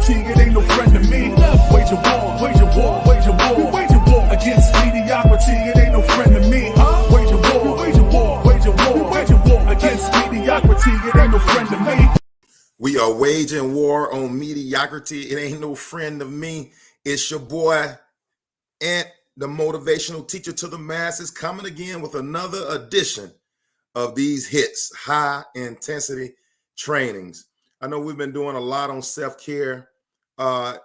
mediocrity, it ain't no friend to me. Wage a war, wage a war, wage a war, wage a war against mediocrity, it ain't no friend to me. Wage a war, wage a war, wage a war, wage a war against mediocrity, it ain't no friend to me. We are waging war on mediocrity. It ain't no friend of me. It's your boy, Ant, the motivational teacher to the masses, coming again with another edition of these hits, high intensity trainings. I know we've been doing a lot on self-care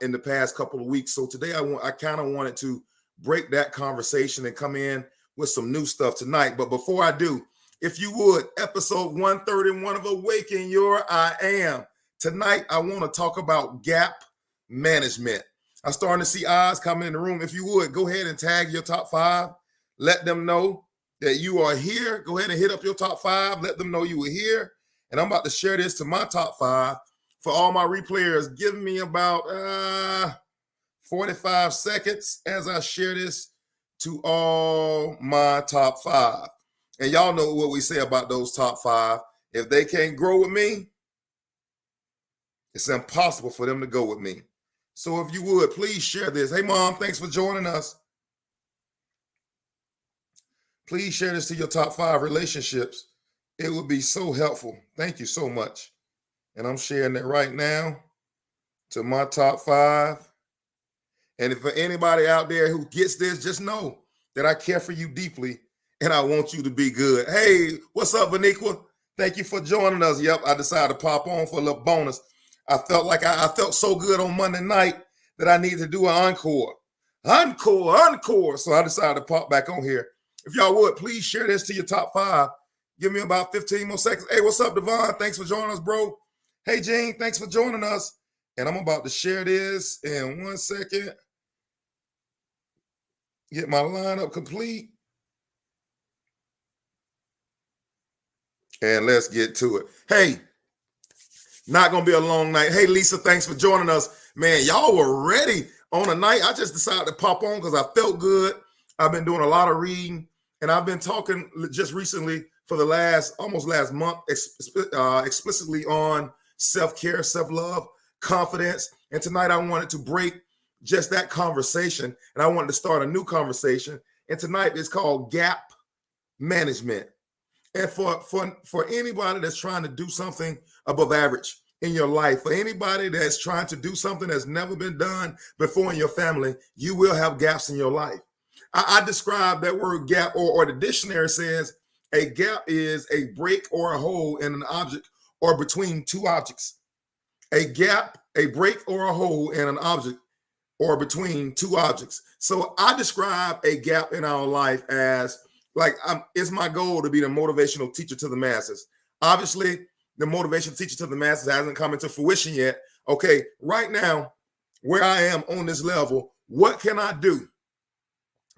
in the past couple of weeks. So today I kind of wanted to break that conversation and come in with some new stuff tonight. But before I do, if you would, episode 131 of Awaken Your I Am. Tonight, I want to talk about gap management. I'm starting to see eyes coming in the room. If you would, go ahead and tag your top 5. Let them know that you are here. Go ahead and hit up your top 5. Let them know you were here. And I'm about to share this to my top 5. For all my replayers, give me about 45 seconds as I share this to all my top 5. And y'all know what we say about those top 5. If they can't grow with me, it's impossible for them to go with me. So if you would, please share this. Hey, Mom, thanks for joining us. Please share this to your top 5 relationships. It would be so helpful. Thank you so much. And I'm sharing it right now to my top 5. And if for anybody out there who gets this, just know that I care for you deeply and I want you to be good. Hey, what's up, Vaniqua? Thank you for joining us. Yep, I decided to pop on for a little bonus. I felt like I felt so good on Monday night that I needed to do an encore. Encore. So I decided to pop back on here. If y'all would, please share this to your top 5. Give me about 15 more seconds. Hey, what's up, Devon? Thanks for joining us, bro. Hey, Gene, thanks for joining us. And I'm about to share this in 1 second. Get my lineup complete. And let's get to it. Hey, not going to be a long night. Hey, Lisa, thanks for joining us. Man, y'all were ready on a night. I just decided to pop on because I felt good. I've been doing a lot of reading, and I've been talking just recently for the almost last month explicitly on self-care, self-love, confidence. And tonight I wanted to break just that conversation, and I wanted to start a new conversation. And tonight it's called gap management. And for anybody that's trying to do something above average in your life, for anybody that's trying to do something that's never been done before in your family, you will have gaps in your life. I describe that word gap, or the dictionary says a gap is a break or a hole in an object or between two objects. A gap, a break or a hole in an object or between two objects. So I describe a gap in our life as it's my goal to be the motivational teacher to the masses. Obviously, the motivational teacher to the masses hasn't come into fruition yet. Okay, right now, where I am on this level, what can I do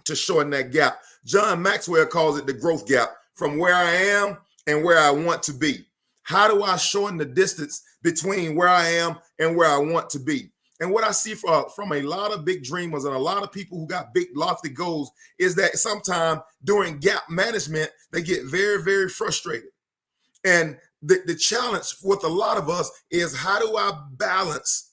to shorten that gap? John Maxwell calls it the growth gap from where I am and where I want to be. How do I shorten the distance between where I am and where I want to be? And what I see from a lot of big dreamers and a lot of people who got big lofty goals is that sometimes during gap management, they get very, very frustrated. And the challenge with a lot of us is, how do I balance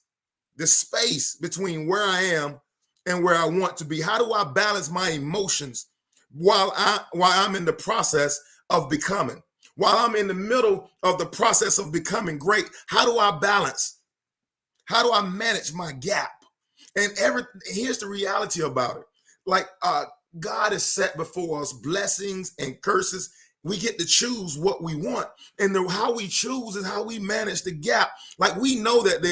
the space between where I am and where I want to be? How do I balance my emotions while I'm in the process of becoming? While I'm in the middle of the process of becoming great, how do I balance? How do I manage my gap? And here's the reality about it. God has set before us blessings and curses. We get to choose what we want. And how we choose is how we manage the gap. Like, we know that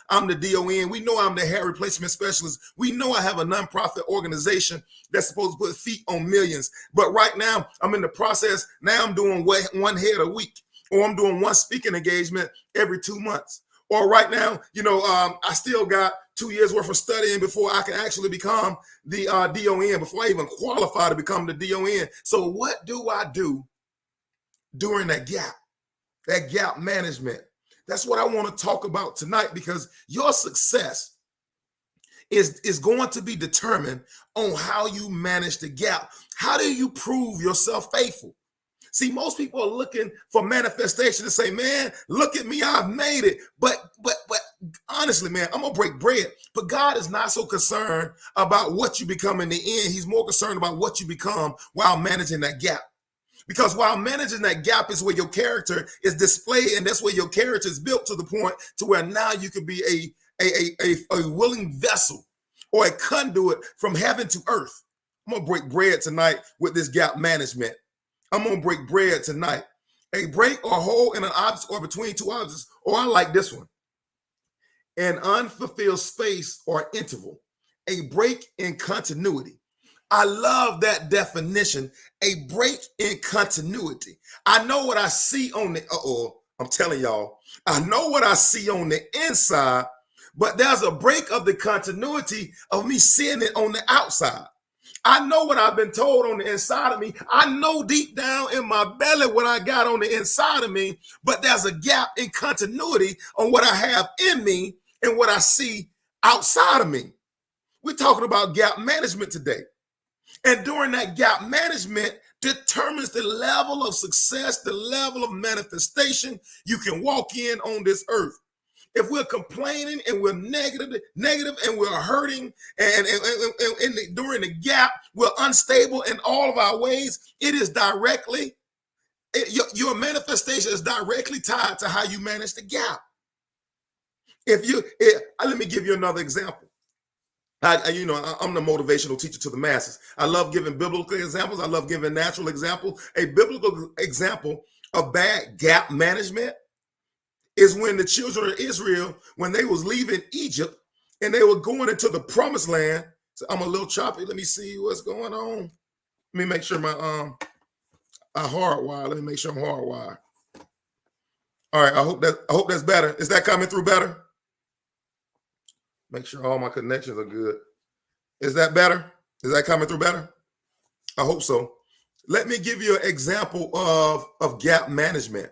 I'm the DON. We know I'm the hair replacement specialist. We know I have a nonprofit organization that's supposed to put feet on millions. But right now, I'm in the process. Now I'm doing one head a week, or I'm doing one speaking engagement every 2 months. Or right now, I still got 2 years worth of studying before I can actually become the DON, before I even qualify to become the DON. So what do I do during that gap management? That's what I want to talk about tonight, because your success is going to be determined on how you manage the gap. How do you prove yourself faithful? See, most people are looking for manifestation to say, man, look at me, I've made it. But honestly, man, I'm gonna break bread. But God is not so concerned about what you become in the end. He's more concerned about what you become while managing that gap. Because while managing that gap is where your character is displayed, and that's where your character is built to the point to where now you can be a willing vessel or a conduit from heaven to earth. I'm gonna break bread tonight with this gap management. I'm gonna break bread tonight. A break or hole in an object or between two objects, or I like this one. An unfulfilled space or interval. A break in continuity. I love that definition. A break in continuity. I know what I see on the, I'm telling y'all, I know what I see on the inside, but there's a break of the continuity of me seeing it on the outside. I know what I've been told on the inside of me. I know deep down in my belly what I got on the inside of me, but there's a gap in continuity on what I have in me and what I see outside of me. We're talking about gap management today. And during that gap management determines the level of success, the level of manifestation you can walk in on this earth. If we're complaining and we're negative and we're hurting and during the gap, we're unstable in all of our ways, it is directly, your manifestation is directly tied to how you manage the gap. Let me give you another example. I'm the motivational teacher to the masses. I love giving biblical examples. I love giving natural examples. A biblical example of bad gap management is when the children of Israel, when they was leaving Egypt and they were going into the promised land. So I'm a little choppy. Let me see what's going on. Let me make sure my I hardwired. Let me make sure I'm hardwired. All right. I hope that's better. Is that coming through better? Make sure all my connections are good. Is that better? Is that coming through better? I hope so. Let me give you an example of gap management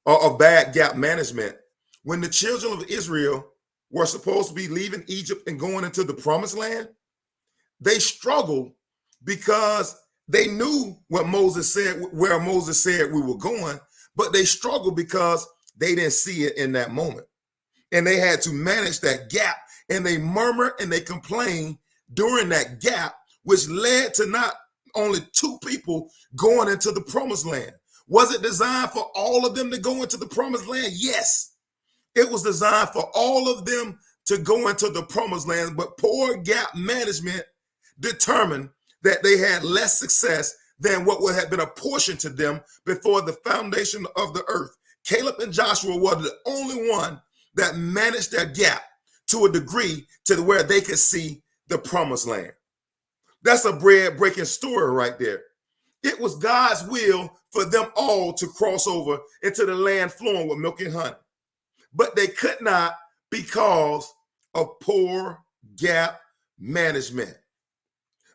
or of bad gap management. When the children of Israel were supposed to be leaving Egypt and going into the promised land, they struggled because they knew what Moses said, where Moses said we were going, but they struggled because they didn't see it in that moment. And they had to manage that gap, and they murmured and they complained during that gap, which led to not only two people going into the promised land. Was it designed for all of them to go into the promised land? Yes. It was designed for all of them to go into the promised land, but poor gap management determined that they had less success than what would have been apportioned to them before the foundation of the earth. Caleb and Joshua were the only one that managed their gap to a degree to where they could see the promised land. That's a bread-breaking story right there. It was God's will for them all to cross over into the land flowing with milk and honey. But they could not because of poor gap management.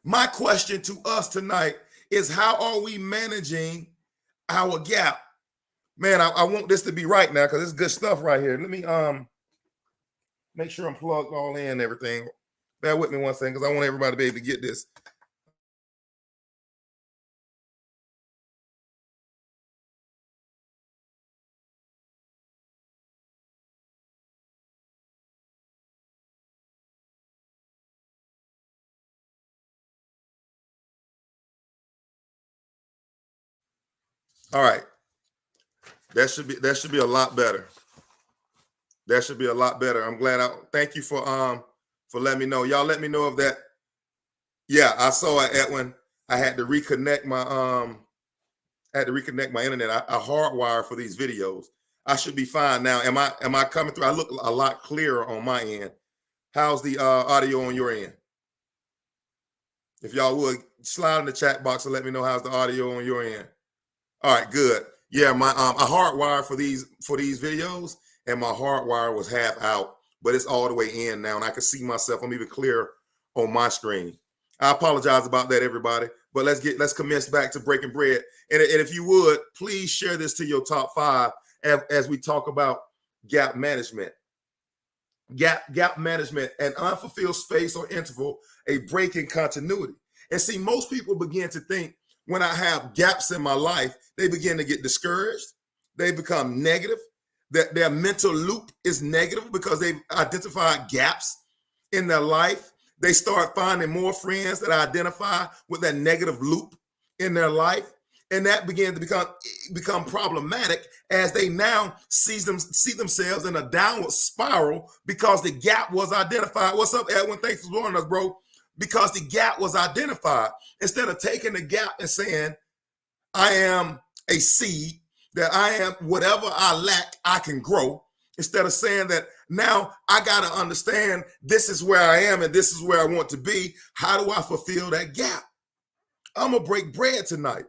My question to us tonight is, how are we managing our gap? Man, I want this to be right now because it's good stuff right here. Let me make sure I'm plugged all in and everything. Bear with me one second because I want everybody to be able to get this. All right. That should be a lot better. That should be a lot better. I'm glad. Thank you for letting me know. Y'all let me know if that. Yeah, I saw it, Edwin. I had to reconnect my internet. I hardwire for these videos. I should be fine now. Am I coming through? I look a lot clearer on my end. How's the audio on your end? If y'all would slide in the chat box and let me know how's the audio on your end. All right, good. Yeah, my I hardwired for these videos, and my hardwire was half out, but it's all the way in now, and I can see myself. I'm even clearer on my screen. I apologize about that, everybody. But let's commence back to breaking bread. And if you would, please share this to your top 5 as we talk about gap management. Gap management, an unfulfilled space or interval, a break in continuity. And see, most people begin to think when I have gaps in my life, they begin to get discouraged. They become negative. that their mental loop is negative because they've identified gaps in their life. They start finding more friends that identify with that negative loop in their life. And that began to become problematic as they now see themselves in a downward spiral because the gap was identified. What's up, Edwin? Thanks for joining us, bro. Because the gap was identified. Instead of taking the gap and saying, I am a seed, that I am whatever I lack, I can grow. Instead of saying that now I got to understand this is where I am and this is where I want to be. How do I fulfill that gap? I'm going to break bread tonight.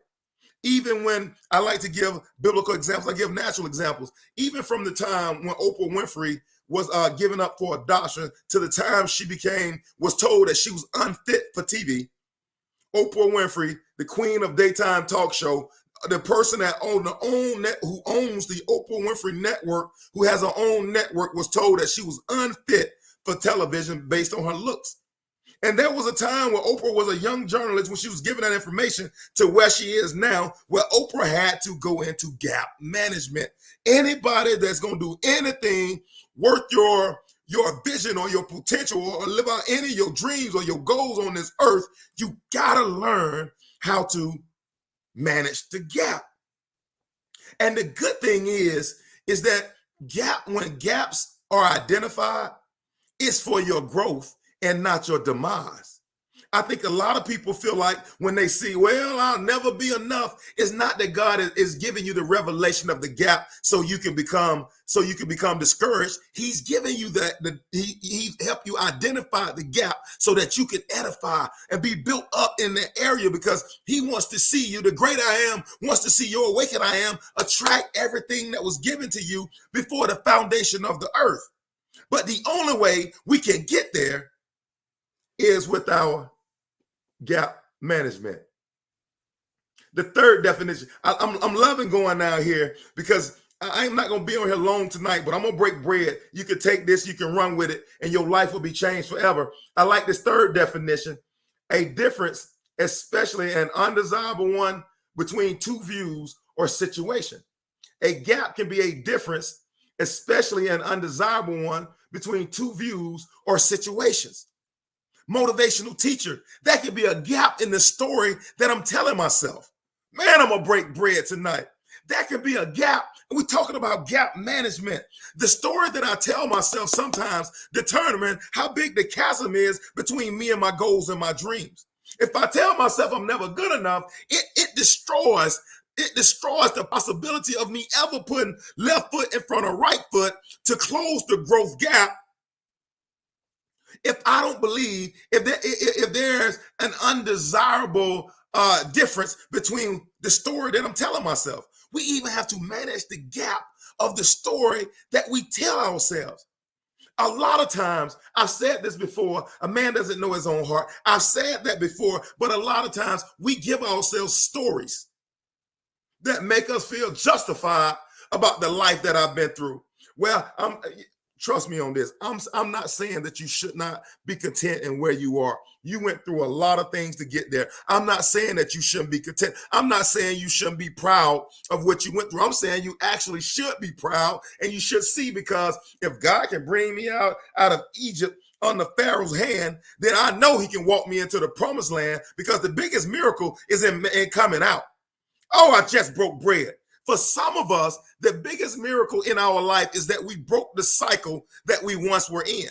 Even when I like to give biblical examples, I give natural examples. Even from the time when Oprah Winfrey was given up for adoption to the time she was told that she was unfit for TV. Oprah Winfrey, the queen of daytime talk show, the person that who owns the Oprah Winfrey Network, who has her own network, was told that she was unfit for television based on her looks. And there was a time where Oprah was a young journalist when she was given that information to where she is now, where Oprah had to go into gap management. Anybody that's going to do anything worth your vision or your potential or live out any of your dreams or your goals on this earth, you got to learn how to manage the gap. And the good thing is that when gaps are identified, it's for your growth and not your demise. I think a lot of people feel like when they see, well, I'll never be enough. It's not that God is giving you the revelation of the gap so you can become discouraged. He's giving you he helped you identify the gap so that you can edify and be built up in the area, because he wants to see you. The great I am wants to see your awakened I am attract everything that was given to you before the foundation of the earth. But the only way we can get there is with our gap management. The third definition, I'm loving going down here because I'm not going to be on here long tonight, but I'm going to break bread. You can take this, you can run with it, and your life will be changed forever. I like this third definition, a difference, especially an undesirable one, between two views or situation. A gap can be a difference, especially an undesirable one, between two views or situations. Motivational teacher, that could be a gap in the story that I'm telling myself. Man, I'm gonna break bread tonight. That could be a gap. We're talking about gap management. The story that I tell myself sometimes determine how big the chasm is between me and my goals and my dreams. If I tell myself I'm never good enough, it destroys the possibility of me ever putting left foot in front of right foot to close the growth gap. If I don't believe, if there's an undesirable difference between the story that I'm telling myself, we even have to manage the gap of the story that we tell ourselves. A lot of times, I've said this before, a man doesn't know his own heart. I've said that before, but a lot of times we give ourselves stories that make us feel justified about the life that I've been through. Well, trust me on this. I'm not saying that you should not be content in where you are. You went through a lot of things to get there. I'm not saying that you shouldn't be content. I'm not saying you shouldn't be proud of what you went through. I'm saying you actually should be proud, and you should see, because if God can bring me out of Egypt under Pharaoh's hand, then I know he can walk me into the promised land, because the biggest miracle is in coming out. Oh, I just broke bread. For some of us, the biggest miracle in our life is that we broke the cycle that we once were in.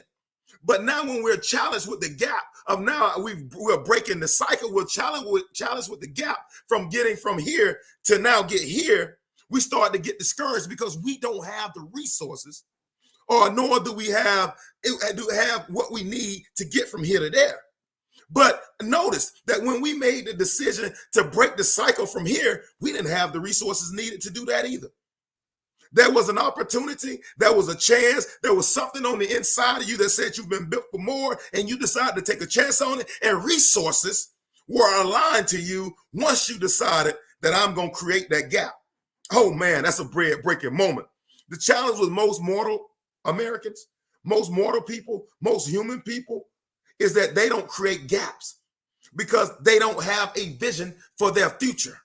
But now when we're challenged with the gap of now we're breaking the cycle, we're challenged with the gap from getting from here to now get here, we start to get discouraged because we don't have the resources, or nor do we have what we need to get from here to there. But notice that when we made the decision to break the cycle from here, we didn't have the resources needed to do that either. There was an opportunity, there was a chance, there was something on the inside of you that said you've been built for more, and you decided to take a chance on it, and resources were aligned to you once you decided that I'm going to create that gap. Oh man, that's a bread-breaking moment. The challenge with most mortal Americans, most mortal people, most human people, is that they don't create gaps because they don't have a vision for their future.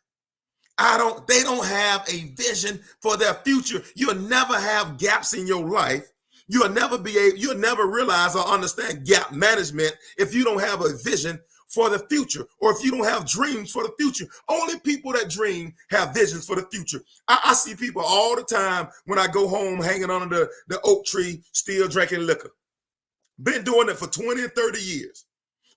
They don't have a vision for their future. You'll never have gaps in your life. You'll never realize or understand gap management if you don't have a vision for the future, or if you don't have dreams for the future. Only people that dream have visions for the future. I see people all the time when I go home hanging under the oak tree, still drinking liquor. Been doing it for 20 and 30 years,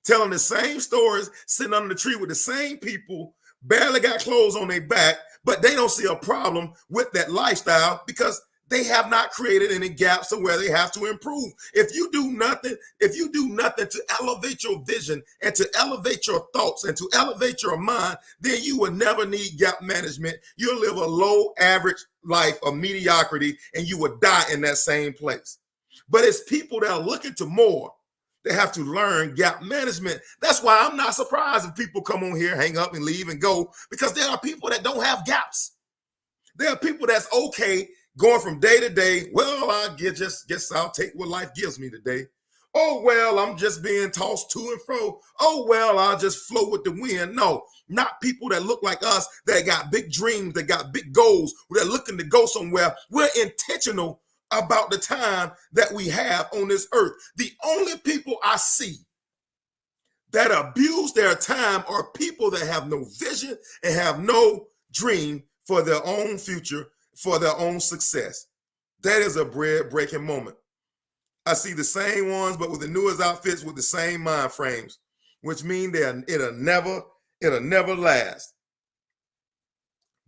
telling the same stories, sitting under the tree with the same people, barely got clothes on their back, but they don't see a problem with that lifestyle because they have not created any gaps to where they have to improve. If you do nothing to elevate your vision and to elevate your thoughts and to elevate your mind, then you will never need gap management. You'll live a low average life of mediocrity and you will die in that same place. But it's people that are looking to more. They have to learn gap management. That's why I'm not surprised if people come on here, hang up and leave and go, because there are people that don't have gaps. There are people that's okay going from day to day. Well, I guess I'll take what life gives me today. Oh, well, I'm just being tossed to and fro. Oh, well, I'll just flow with the wind. No, not people that look like us, that got big dreams, that got big goals, that are looking to go somewhere. We're intentional about the time that we have on this earth. The only people I see that abuse their time are people that have no vision and have no dream for their own future, for their own success. That is a bread-breaking moment. I see the same ones, but with the newest outfits with the same mind frames, which mean it'll never last.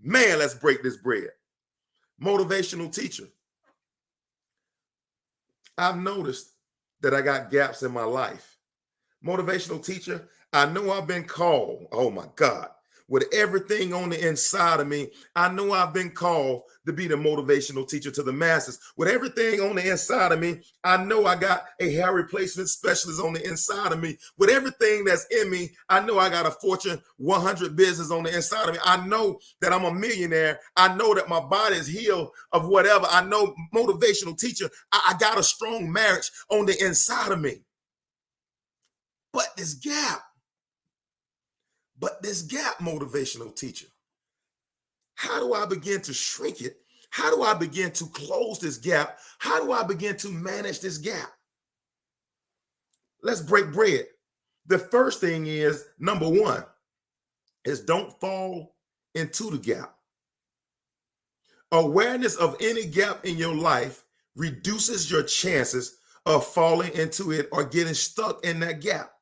Man, let's break this bread. Motivational teacher. I've noticed that I got gaps in my life. Motivational teacher, I know I've been called, oh my God, with everything on the inside of me, I know I've been called to be the motivational teacher to the masses. With everything on the inside of me, I know I got a hair replacement specialist on the inside of me. With everything that's in me, I know I got a Fortune 100 business on the inside of me. I know that I'm a millionaire. I know that my body is healed of whatever. I know, motivational teacher, I got a strong marriage on the inside of me. But this gap, motivational teacher, how do I begin to shrink it? How do I begin to close this gap? How do I begin to manage this gap? Let's break bread. The first thing is, number one, is don't fall into the gap. Awareness of any gap in your life reduces your chances of falling into it or getting stuck in that gap.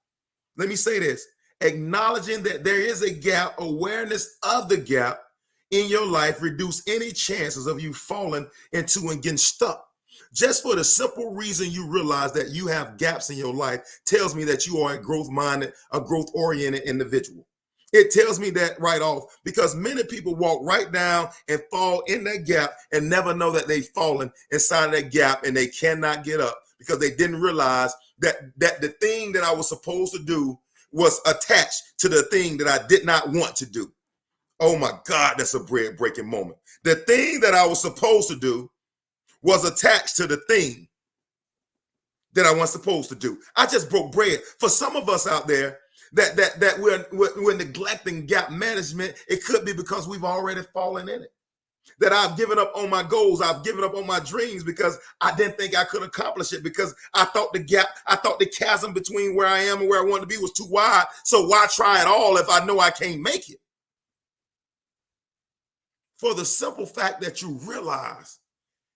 Let me say this. Acknowledging that there is a gap, awareness of the gap in your life reduce any chances of you falling into and getting stuck. Just for the simple reason you realize that you have gaps in your life tells me that you are a growth-minded, a growth-oriented individual. It tells me that right off, because many people walk right down and fall in that gap and never know that they've fallen inside that gap and they cannot get up because they didn't realize that the thing that I was supposed to do was attached to the thing that I did not want to do. Oh my God, that's a bread-breaking moment. The thing that I was supposed to do was attached to the thing that I wasn't supposed to do. I just broke bread. For some of us out there that we're neglecting gap management, it could be because we've already fallen in it. That I've given up on my goals, I've given up on my dreams because I didn't think I could accomplish it, because I thought the chasm between where I am and where I want to be was too wide. So why try it all if I know I can't make it? For the simple fact that you realize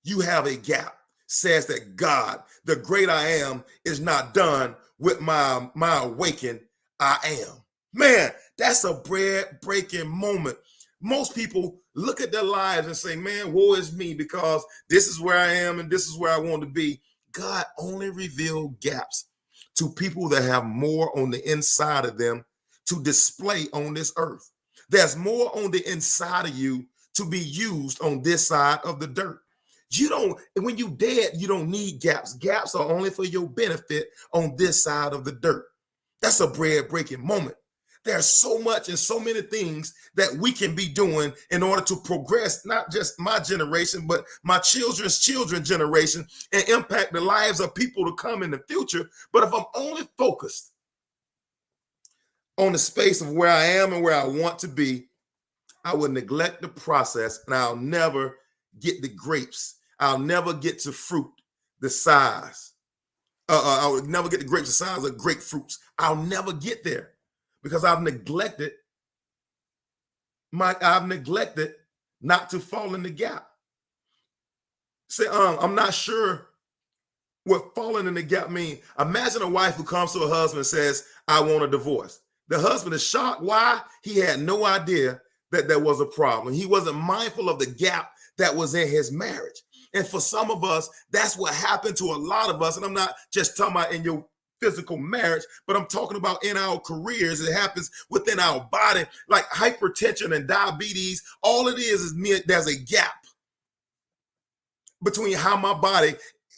you have a gap says that God, the great I am, is not done with my awaken I am. Man, that's a bread-breaking moment. Most people look at their lives and say, man, woe is me, because this is where I am and this is where I want to be. God only reveals gaps to people that have more on the inside of them to display on this earth. There's more on the inside of you to be used on this side of the dirt. When you dead, you don't need gaps. Gaps are only for your benefit on this side of the dirt. That's a bread-breaking moment. There's so much and so many things that we can be doing in order to progress, not just my generation, but my children's generation, and impact the lives of people to come in the future. But if I'm only focused on the space of where I am and where I want to be, I will neglect the process, and I'll never get the grapes. I'll never get to fruit the size. I will never get the grapes the size of grapefruits. I'll never get there because I've neglected not to fall in the gap. Say, I'm not sure what falling in the gap means. Imagine a wife who comes to her husband and says, I want a divorce. The husband is shocked. Why? He had no idea that there was a problem. He wasn't mindful of the gap that was in his marriage. And for some of us, that's what happened to a lot of us. And I'm not just talking about in your physical marriage, but I'm talking about in our careers. It happens within our body, like hypertension and diabetes. All it is there's a gap between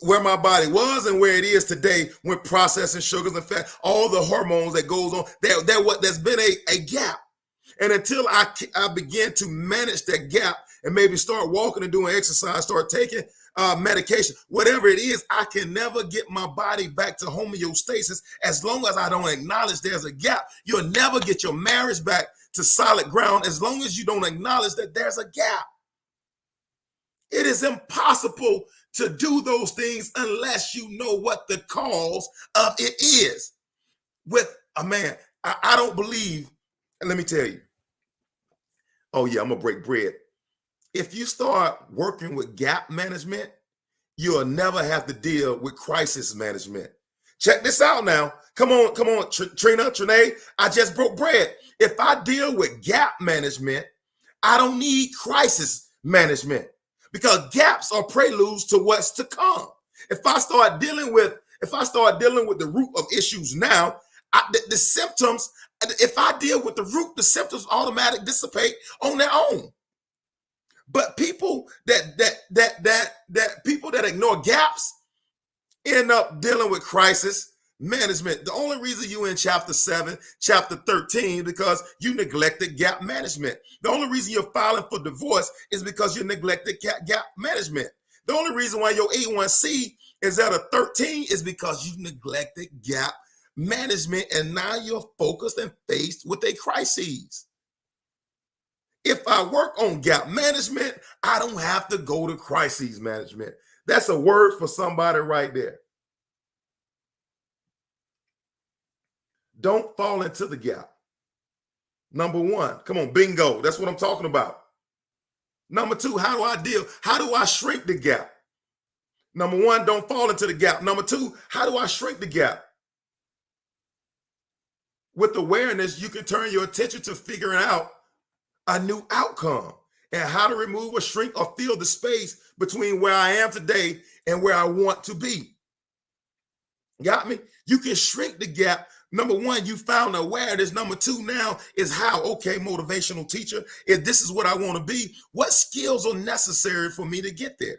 where my body was and where it is today when processing sugars and fat, all the hormones that goes on, there's been a gap. And until I begin to manage that gap and maybe start walking and doing exercise, start taking medication, whatever it is, I can never get my body back to homeostasis as long as I don't acknowledge there's a gap. You'll never get your marriage back to solid ground as long as you don't acknowledge that there's a gap. It is impossible to do those things unless you know what the cause of it is. With a man, I don't believe, and let me tell you, oh yeah, I'm gonna break bread. If you start working with gap management, you'll never have to deal with crisis management. Check this out now. Come on, Trina, I just broke bread. If I deal with gap management, I don't need crisis management because gaps are preludes to what's to come. If I start dealing with the root of issues now, the symptoms, if I deal with the root, the symptoms automatically dissipate on their own. But people that ignore gaps end up dealing with crisis management. The only reason you in chapter 7, chapter 13, because you neglected gap management. The only reason you're filing for divorce is because you neglected gap management. The only reason why your A1C is at a 13 is because you neglected gap management, and now you're focused and faced with a crisis. If I work on gap management, I don't have to go to crisis management. That's a word for somebody right there. Don't fall into the gap. Number one, come on, bingo. That's what I'm talking about. Number two, how do I shrink the gap? Number one, don't fall into the gap. Number two, how do I shrink the gap? With awareness, you can turn your attention to figuring out a new outcome and how to remove or shrink or fill the space between where I am today and where I want to be. Got me? You can shrink the gap. Number one, you found awareness. Number two now is how, okay, motivational teacher, if this is what I want to be, what skills are necessary for me to get there?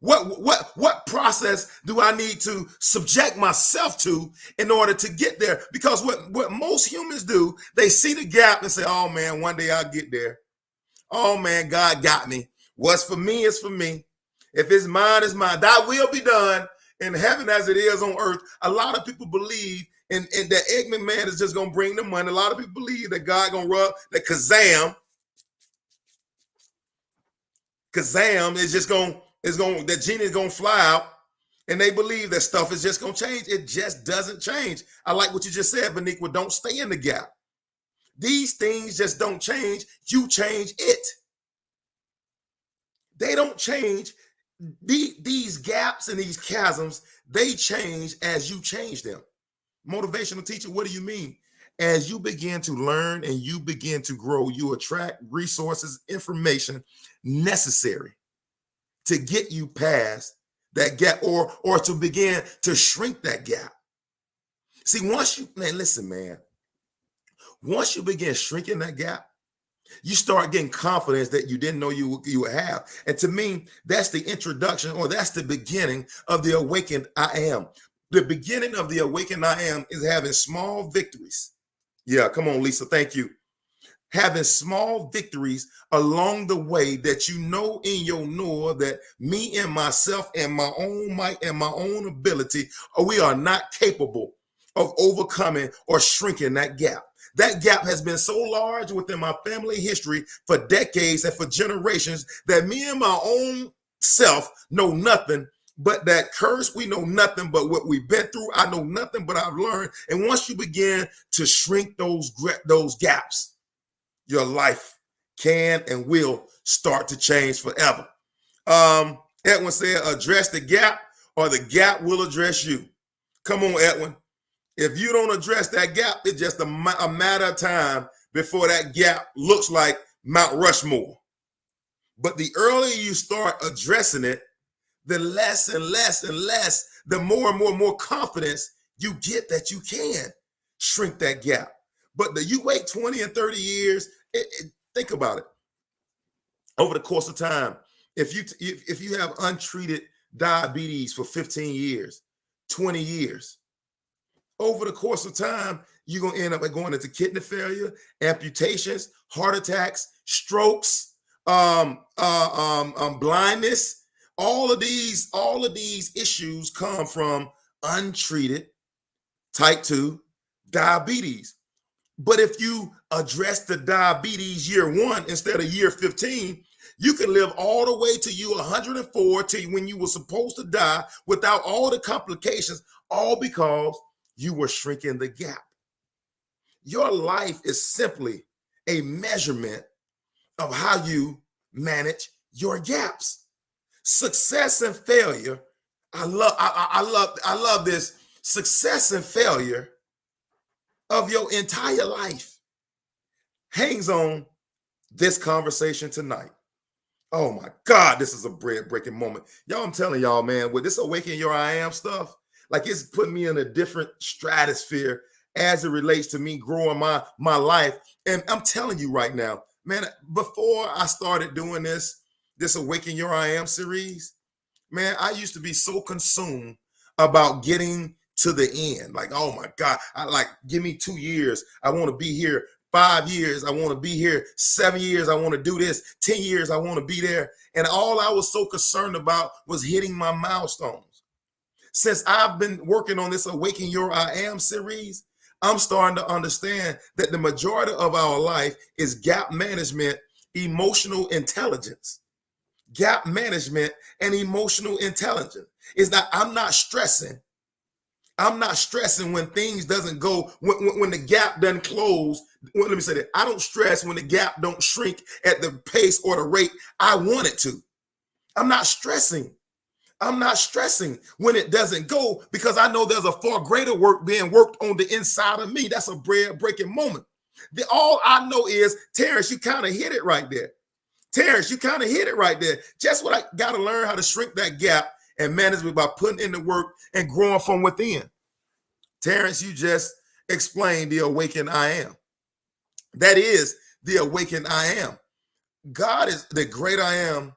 What process do I need to subject myself to in order to get there? Because what most humans do, they see the gap and say, oh man, one day I'll get there. Oh man, God got me. What's for me is for me. If it's mine, it's mine. Thy will be done in heaven as it is on earth. A lot of people believe in that Eggman man is just going to bring the money. A lot of people believe that God going to rub that Kazam is just going to, that genie is going to fly out, and they believe that stuff is just going to change. It just doesn't change. I like what you just said, Beniqua. Don't stay in the gap. These things just don't change. You change it. They don't change. These gaps and these chasms, they change as you change them. Motivational teacher, what do you mean? As you begin to learn and you begin to grow, you attract resources, information necessary to get you past that gap or to begin to shrink that gap. See, once you begin shrinking that gap, you start getting confidence that you didn't know you would have. And to me, that's the introduction, or that's the beginning of the awakened I am. The beginning of the awakened I am is having small victories. Yeah, come on, Lisa. Thank you. Having small victories along the way that you know in your knower that me and myself and my own might and my own ability, we are not capable of overcoming or shrinking that gap. That gap has been so large within my family history for decades and for generations that me and my own self know nothing but that curse. We know nothing but what we've been through. I know nothing but I've learned. And once you begin to shrink those gaps, your life can and will start to change forever. Edwin said, address the gap or the gap will address you. Come on, Edwin. If you don't address that gap, it's just a matter of time before that gap looks like Mount Rushmore. But the earlier you start addressing it, the less and less and less, the more and more confidence you get that you can shrink that gap. But you wait 20 and 30 years, think about it. Over the course of time, if you have untreated diabetes for 15 years, 20 years, over the course of time, you're going to end up going into kidney failure, amputations, heart attacks, strokes, blindness. All of these issues come from untreated type 2 diabetes. But if you address the diabetes year 1 instead of year 15, you can live all the way to you 104 to when you were supposed to die without all the complications, all because you were shrinking the gap. Your life is simply a measurement of how you manage your gaps. Success and failure. I love this. Success and failure of your entire life hangs on this conversation tonight. Oh my God, this is a bread-breaking moment. Y'all, I'm telling y'all, man, with this Awaken Your I Am stuff, like it's put me in a different stratosphere as it relates to me growing my life. And I'm telling you right now, man, before I started doing this Awaken Your I Am series, man, I used to be so consumed about getting to the end. Like, oh my God, give me 2 years. I want to be here. 5 years, I want to be here. 7 years, I want to do this. 10 years, I want to be there. And all I was so concerned about was hitting my milestones. Since I've been working on this Awaken Your I Am series, I'm starting to understand that the majority of our life is gap management, emotional intelligence. Gap management and emotional intelligence is that I'm not stressing. I'm not stressing when things doesn't go, when the gap doesn't close. Let me say that. I don't stress when the gap don't shrink at the pace or the rate I want it to. I'm not stressing. I'm not stressing when it doesn't go because I know there's a far greater work being worked on the inside of me. That's a bread-breaking moment. All I know is, Terrence, you kind of hit it right there. Terrence, you kind of hit it right there. Just what I got to learn how to shrink that gap and manage it by putting in the work and growing from within. Terrence, you just explained the Awaken I Am. That is the Awaken I Am. God is the great I Am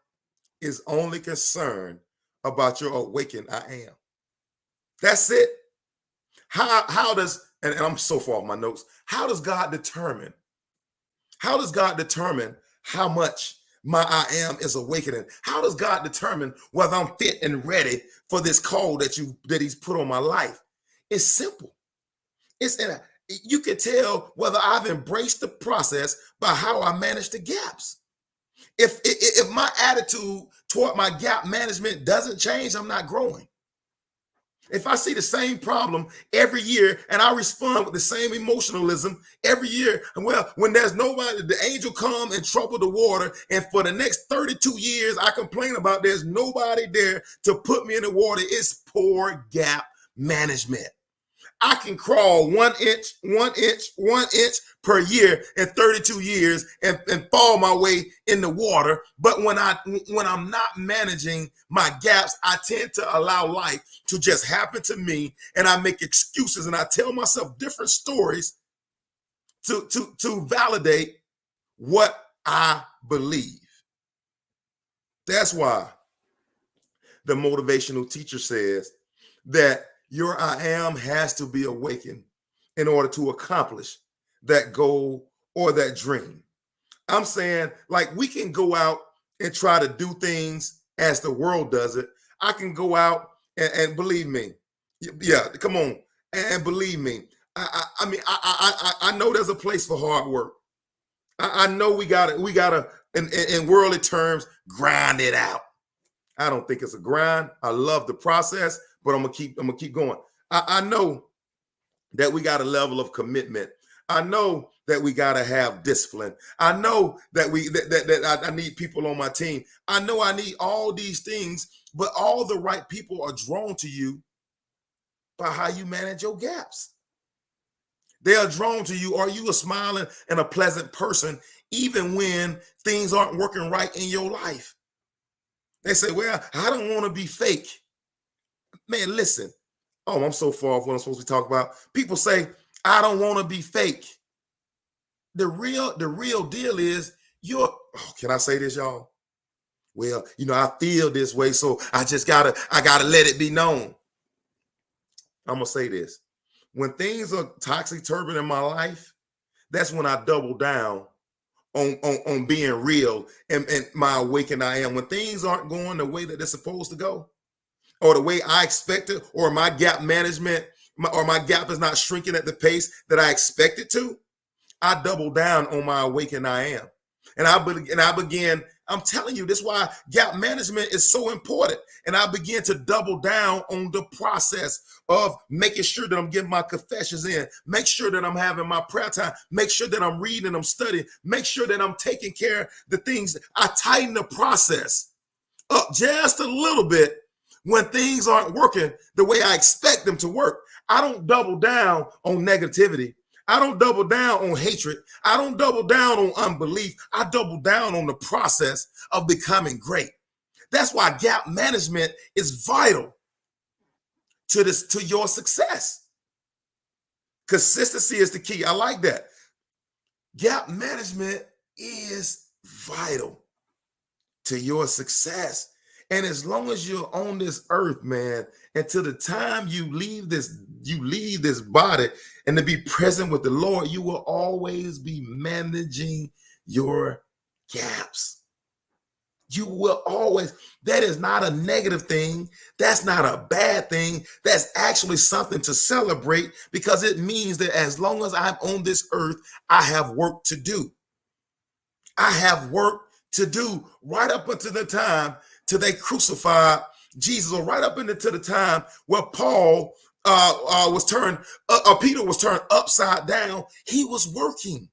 is only concerned about your awakened I am. That's it. How does, and I'm so far off my notes, how does God determine? How does God determine how much my I am is awakening? How does God determine whether I'm fit and ready for this call that he's put on my life? It's simple. You can tell whether I've embraced the process by how I manage the gaps. If my attitude toward my gap management doesn't change, I'm not growing. If I see the same problem every year and I respond with the same emotionalism every year, well, when there's nobody, the angel come and trouble the water, and for the next 32 years I complain about there's nobody there to put me in the water, it's poor gap management. I can crawl 1 inch per year in 32 years and fall my way in the water. But when I'm not managing my gaps, I tend to allow life to just happen to me, and I make excuses and I tell myself different stories to validate what I believe. That's why the motivational teacher says that your I am has to be awakened in order to accomplish that goal or that dream. I'm saying, like, we can go out and try to do things as the world does it. I can go out and believe me. Yeah, come on. And believe me, I mean, I know there's a place for hard work. I know we gotta in worldly terms grind it out. I don't think it's a grind. I love the process, but I'm gonna keep going. I know that we got a level of commitment. I know that we gotta have discipline. I know that I need people on my team. I know I need all these things, but all the right people are drawn to you by how you manage your gaps. They are drawn to you. Are you a smiling and a pleasant person, even when things aren't working right in your life? They say, well, I don't want to be fake. Man, listen. Oh, I'm so far off what I'm supposed to be talking about. People say, I don't want to be fake. The real deal is can I say this, y'all? Well, I feel this way, so I gotta let it be known. I'm gonna say this. When things are toxic turbulent in my life, that's when I double down on being real and my awaken I am. When things aren't going the way that they're supposed to go, or the way I expected, or my gap management, or my gap is not shrinking at the pace that I expect it to, I double down on my awaken I am. And I begin, I'm telling you, this is why gap management is so important. And I begin to double down on the process of making sure that I'm getting my confessions in, make sure that I'm having my prayer time, make sure that I'm reading, I'm studying, make sure that I'm taking care of the things. I tighten the process up just a little bit when things aren't working the way I expect them to work. I don't double down on negativity. I don't double down on hatred. I don't double down on unbelief. I double down on the process of becoming great. That's why gap management is vital to your success. Consistency is the key. I like that. Gap management is vital to your success. And as long as you're on this earth, man, until the time you leave this body and to be present with the Lord, you will always be managing your gaps. You will always. That is not a negative thing. That's not a bad thing. That's actually something to celebrate, because it means that as long as I'm on this earth, I have work to do. I have work to do right up until the time till they crucified Jesus, or right up into the time where Paul was turned, Peter was turned upside down. He was working.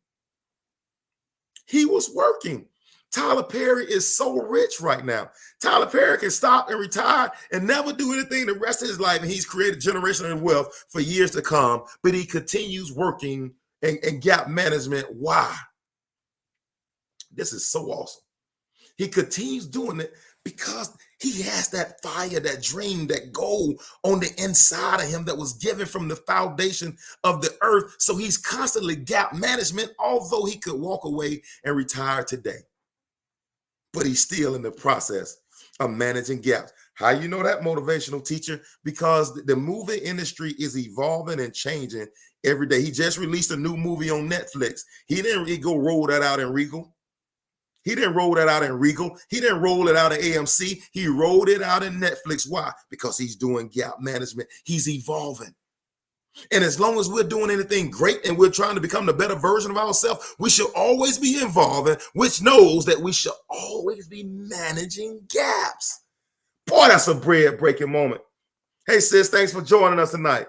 He was working. Tyler Perry is so rich right now. Tyler Perry can stop and retire and never do anything the rest of his life, and he's created generational wealth for years to come, but he continues working in gap management. Why? This is so awesome. He continues doing it because he has that fire, that dream, that goal on the inside of him that was given from the foundation of the earth. So he's constantly gap management, although he could walk away and retire today. But he's still in the process of managing gaps. How you know that, motivational teacher? Because the movie industry is evolving and changing every day. He just released a new movie on Netflix. He didn't go roll that out in Regal. He didn't roll that out in Regal. He didn't roll it out in AMC. He rolled it out in Netflix. Why? Because he's doing gap management. He's evolving. And as long as we're doing anything great and we're trying to become the better version of ourselves, we should always be evolving, which knows that we should always be managing gaps. Boy, that's a bread-breaking moment. Hey, sis, thanks for joining us tonight.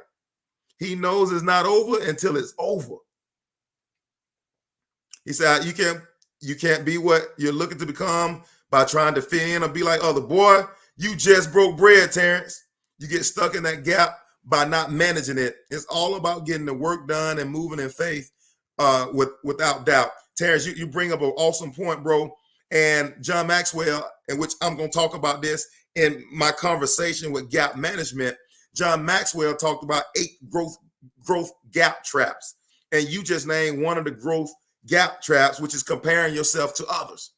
He knows it's not over until it's over. He said, you can't be what you're looking to become by trying to fit in or be like other. Boy, you just broke bread, Terrence. You get stuck in that gap by not managing it. It's all about getting the work done and moving in faith without doubt. Terrence, you bring up an awesome point, bro. And John Maxwell, in which I'm going to talk about this in my conversation with gap management, John Maxwell talked about 8 growth gap traps. And you just named one of the growth gap traps, which is comparing yourself to others.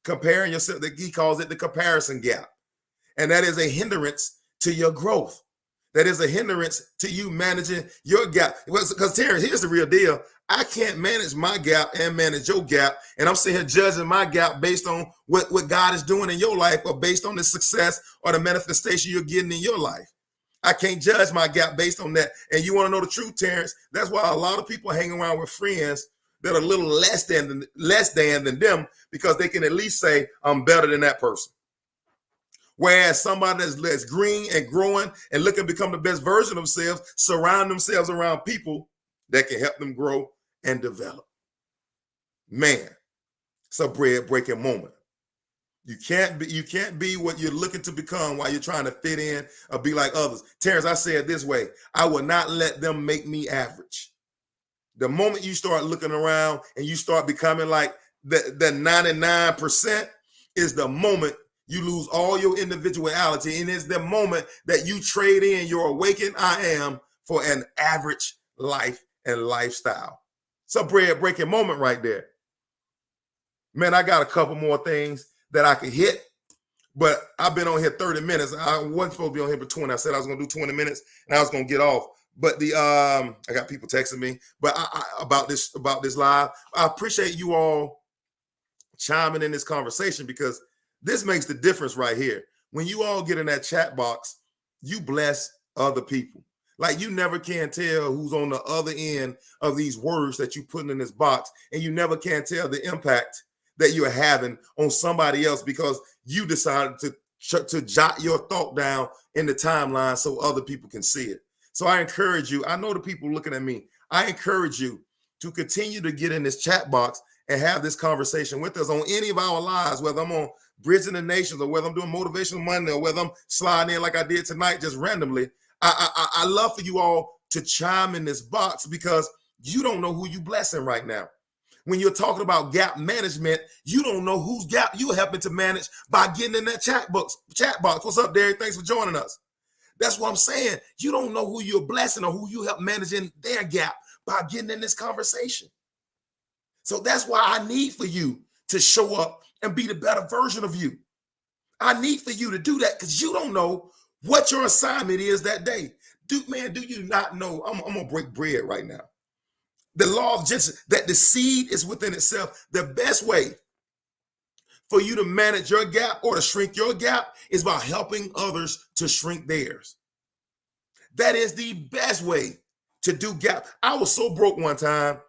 Comparing yourself, he calls it the comparison gap. And that is a hindrance to your growth. That is a hindrance to you managing your gap. Because Terrence, here's the real deal. I can't manage my gap and manage your gap. And I'm sitting here judging my gap based on what God is doing in your life, or based on the success or the manifestation you're getting in your life. I can't judge my gap based on that. And you want to know the truth, Terrence? That's why a lot of people hang around with friends that are a little less than them, because they can at least say, I'm better than that person. Whereas somebody that's green and growing and looking to become the best version of themselves, surround themselves around people that can help them grow and develop. Man, it's a bread-breaking moment. You can't be what you're looking to become while you're trying to fit in or be like others. Terrence, I say it this way: I will not let them make me average. The moment you start looking around and you start becoming like the 99% is the moment you lose all your individuality, and it's the moment that you trade in your awakened I am for an average life and lifestyle. It's a bread-breaking moment right there. Man, I got a couple more things that I could hit, but I've been on here 30 minutes. I wasn't supposed to be on here for 20. I said I was going to do 20 minutes and I was going to get off. But I got people texting me, but about this live. I appreciate you all chiming in this conversation, because this makes the difference right here. When you all get in that chat box, you bless other people. Like, you never can tell who's on the other end of these words that you put in this box, and you never can tell the impact that you're having on somebody else because you decided to jot your thought down in the timeline so other people can see it. So I encourage you. I know the people looking at me. I encourage you to continue to get in this chat box and have this conversation with us on any of our lives, whether I'm on Bridging the Nations or whether I'm doing Motivational Monday or whether I'm sliding in like I did tonight just randomly. I love for you all to chime in this box, because you don't know who you blessing right now. When you're talking about gap management, you don't know whose gap you happen to manage by getting in that chat box. What's up, Derek? Thanks for joining us. That's what I'm saying. You don't know who you're blessing or who you help managing their gap by getting in this conversation. So that's why I need for you to show up and be the better version of you. I need for you to do that, because you don't know what your assignment is that day. Do you not know? I'm going to break bread right now. The law of Genesis, that the seed is within itself. The best way for you to manage your gap or to shrink your gap is by helping others to shrink theirs. That is the best way to do gap. I was so broke one time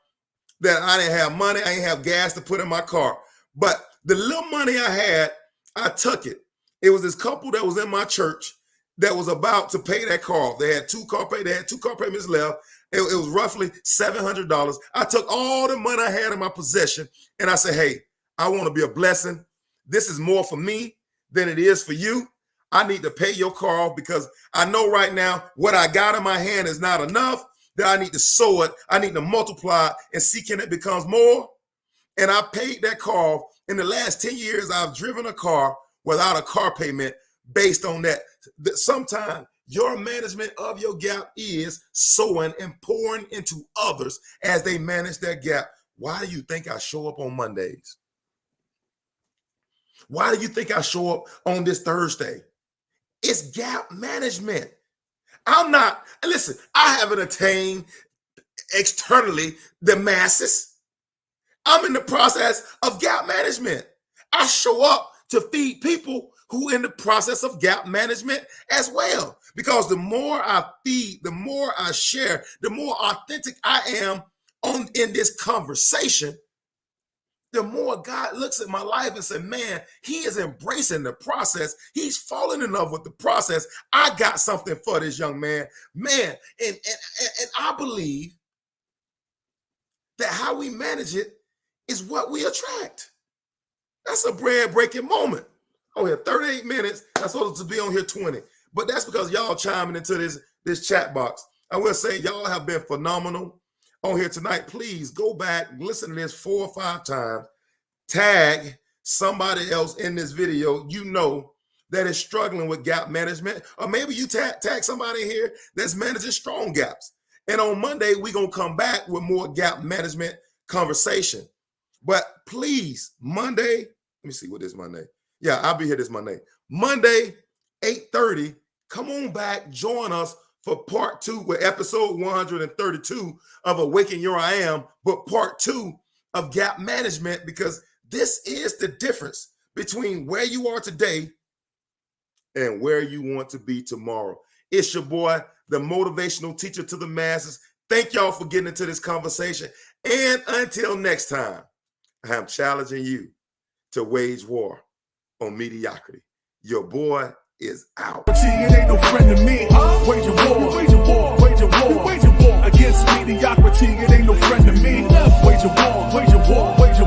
that I didn't have money. I didn't have gas to put in my car. But the little money I had, I took it. It was this couple that was in my church that was about to pay that car. They had two car payments left. It was roughly $700. I took all the money I had in my possession and I said, hey, I want to be a blessing. This is more for me than it is for you. I need to pay your car off, because I know right now what I got in my hand is not enough, that I need to sow it. I need to multiply it and see can it becomes more. And I paid that car off. In the last 10 years, I've driven a car without a car payment based on that. Sometimes your management of your gap is sowing and pouring into others as they manage their gap. Why do you think I show up on Mondays? Why do you think I show up on this Thursday? It's gap management. Listen, I haven't attained externally the masses. I'm in the process of gap management. I show up to feed people who in the process of gap management as well. Because the more I feed, the more I share, the more authentic I am in this conversation, the more God looks at my life and says, man, he is embracing the process. He's falling in love with the process. I got something for this young man. Man, and I believe that how we manage it is what we attract. That's a bread-breaking moment. Oh, yeah, 38 minutes. I'm supposed to be on here 20. But that's because y'all chiming into this chat box. I will say y'all have been phenomenal on here tonight. Please go back, listen to this 4 or 5 times. Tag somebody else in this video you know that is struggling with gap management. Or maybe you tag somebody here that's managing strong gaps. And on Monday, we're going to come back with more gap management conversation. But please, Monday, let me see what is Monday. Yeah, I'll be here this Monday. Monday, 8:30, come on back, join us for part 2 with episode 132 of Awaken Your I Am, but part 2 of gap management, because this is the difference between where you are today and where you want to be tomorrow. It's your boy, the motivational teacher to the masses. Thank y'all for getting into this conversation. And until next time, I am challenging you to wage war on mediocrity. Your boy is out. It ain't no friend to me. Wage a war, wage a war, wage a war, wage a war against mediocrity.